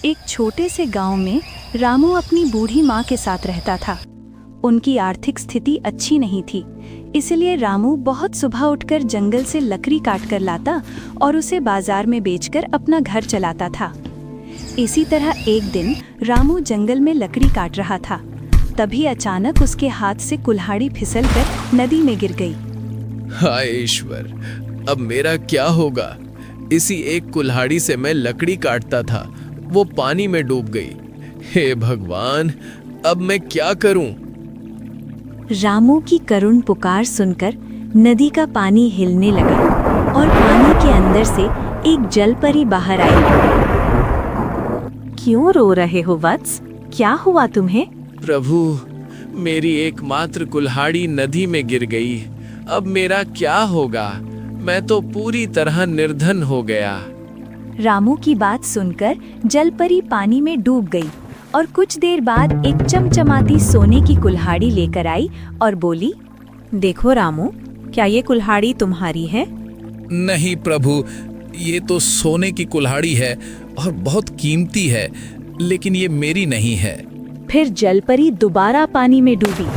एक छोटे से गांव में रामू अपनी बूढ़ी माँ के साथ रहता था। उनकी आर्थिक स्थिति अच्छी नहीं थी, इसलिए रामू बहुत सुबह उठकर जंगल से लकड़ी काट कर लाता और उसे बाजार में बेचकर अपना घर चलाता था। इसी तरह एक दिन रामू जंगल में लकड़ी काट रहा था, तभी अचानक उसके हाथ से कुल्हाड़ी फिसलकर नदी में गिर गई। हाय ईश्वर, अब मेरा क्या होगा? इसी एक कुल्हाड़ी से मैं लकड़ी काटता था, वो पानी में डूब गई। हे भगवान, अब मैं क्या करूं? रामू की करुण पुकार सुनकर नदी का पानी हिलने लगा और पानी के अंदर से एक जलपरी बाहर आई। क्यों रो रहे हो वत्स? क्या हुआ तुम्हें? प्रभु, मेरी एकमात्र कुल्हाड़ी नदी में गिर गई। अब मेरा क्या होगा? मैं तो पूरी तरह निर्धन हो गया। रामू की बात सुनकर जलपरी पानी में डूब गई और कुछ देर बाद एक चमचमाती सोने की कुल्हाड़ी लेकर आई और बोली, देखो रामू, क्या ये कुल्हाड़ी तुम्हारी है? नहीं प्रभु, ये तो सोने की कुल्हाड़ी है और बहुत कीमती है, लेकिन ये मेरी नहीं है। फिर जलपरी दोबारा पानी में डूबी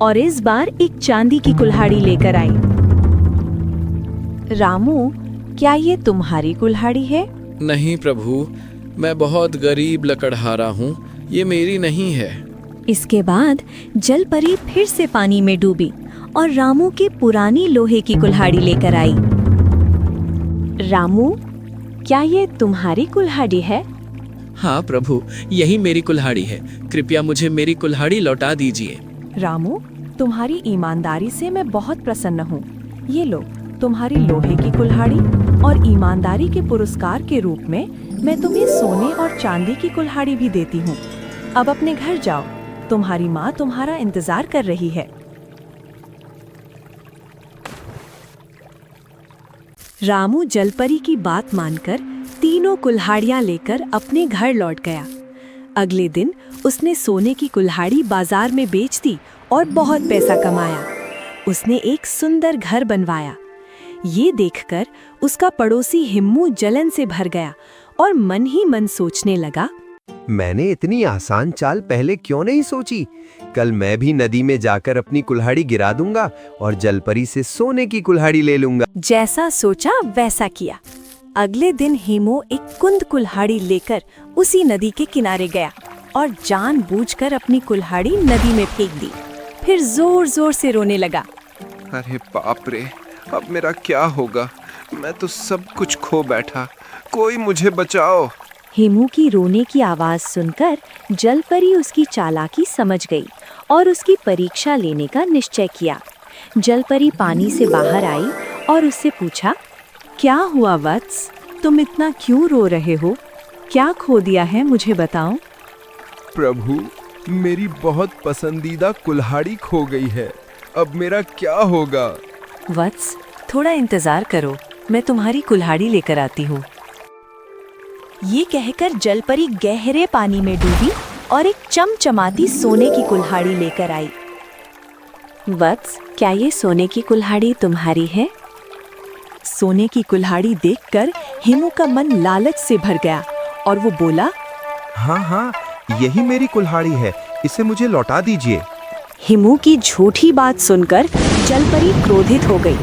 और इस बार एक चांदी की कुल्हाड़ी लेकर आई। रामू, क्या ये तुम्हारी कुल्हाड़ी है? नहीं प्रभु, मैं बहुत गरीब लकड़हारा हूँ, ये मेरी नहीं है। इसके बाद जलपरी फिर से पानी में डूबी और रामू की पुरानी लोहे की कुल्हाड़ी लेकर आई। रामू, क्या ये तुम्हारी कुल्हाड़ी है? हाँ प्रभु, यही मेरी कुल्हाड़ी है। कृपया मुझे मेरी कुल्हाड़ी लौटा दीजिए। रामू, तुम्हारी ईमानदारी से मैं बहुत प्रसन्न हूँ। ये लो तुम्हारी लोहे की कुल्हाड़ी, और ईमानदारी के पुरस्कार के रूप में मैं तुम्हें सोने और चांदी की कुल्हाड़ी भी देती हूँ। अब अपने घर जाओ, तुम्हारी माँ तुम्हारा इंतजार कर रही है। रामू जलपरी की बात मानकर तीनों कुल्हाड़ियां लेकर अपने घर लौट गया। अगले दिन उसने सोने की कुल्हाड़ी बाजार में बेच दी और बहुत पैसा कमाया। उसने एक सुंदर घर बनवाया। ये देखकर उसका पड़ोसी हिम्मू जलन से भर गया और मन ही मन सोचने लगा, मैंने इतनी आसान चाल पहले क्यों नहीं सोची? कल मैं भी नदी में जाकर अपनी कुल्हाड़ी गिरा दूंगा और जलपरी से सोने की कुल्हाड़ी ले लूंगा। जैसा सोचा वैसा किया। अगले दिन हिमू एक कुंद कुल्हाड़ी लेकर उसी नदी के किनारे गया और जानबूझकर अपनी कुल्हाड़ी नदी में फेंक दी। फिर जोर जोर से रोने लगा। अरे बाप रे, अब मेरा क्या होगा? मैं तो सब कुछ खो बैठा, कोई मुझे बचाओ। हिमू की रोने की आवाज सुनकर जलपरी उसकी चालाकी समझ गई और उसकी परीक्षा लेने का निश्चय किया। जलपरी पानी से बाहर आई और उससे पूछा, क्या हुआ वत्स? तुम इतना क्यों रो रहे हो? क्या खो दिया है, मुझे बताओ। प्रभु, मेरी बहुत पसंदीदा कुल्हाड़ी खो गई है, अब मेरा क्या होगा? वत्स, थोड़ा इंतजार करो, मैं तुम्हारी कुल्हाड़ी लेकर आती हूँ। ये कहकर जलपरी गहरे पानी में डूबी और एक चमचमाती सोने की कुल्हाड़ी लेकर आई। वत्स, क्या ये सोने की कुल्हाड़ी तुम्हारी है? सोने की कुल्हाड़ी देखकर हिमू का मन लालच से भर गया और वो बोला, हाँ हाँ, यही मेरी कुल्हाड़ी है, इसे मुझे लौटा दीजिए। हिमू की झूठी बात सुनकर जलपरी क्रोधित हो गई।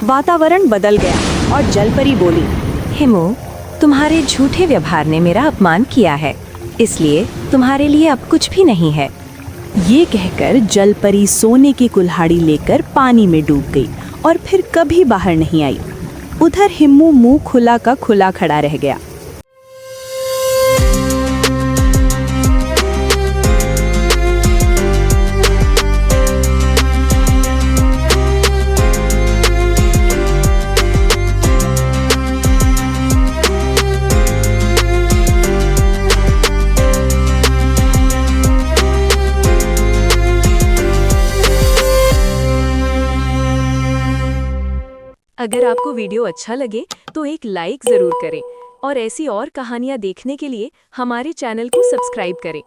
वातावरण बदल गया और जलपरी बोली, हिमू, तुम्हारे झूठे व्यवहार ने मेरा अपमान किया है, इसलिए तुम्हारे लिए अब कुछ भी नहीं है। ये कहकर जलपरी सोने की कुल्हाड़ी लेकर पानी में डूब गई और फिर कभी बाहर नहीं आई। उधर हिम्मू मुंह खुला का खुला खड़ा रह गया। अगर आपको वीडियो अच्छा लगे तो एक लाइक ज़रूर करें और ऐसी और कहानियाँ देखने के लिए हमारे चैनल को सब्सक्राइब करें।